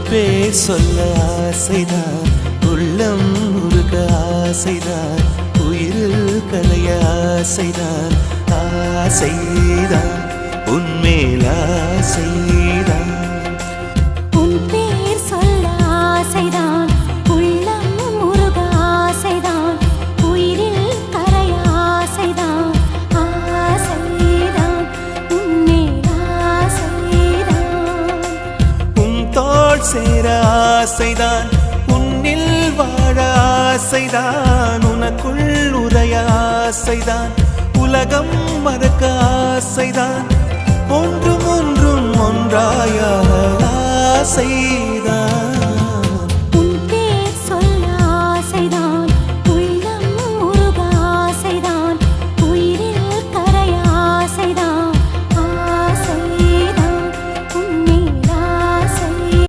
பேர் சொல்ல ஆசைதான், உள்ளம் உருக ஆசைதான், உயிரில் கரைய ஆசைதான், ஆசைதான் உன்மேல் ஆசைதான். உன் பேர் சொல்ல ஆசைதான், உள்ளம் உருக ஆசைதான், உயிரில் கரைய ஆசைதான், ஆசைதான் உன்மேல் ஆசைதான். உன் தோள் சேர ஆசைதான், உன்னில் வாழ ஆசைதான், உனக்குள் உரைய ஆசைதான், உலகம் மறக்க ஆசைதான், ஒன்றும் ஒன்றும் ஒன்றாய ஆசைதான்.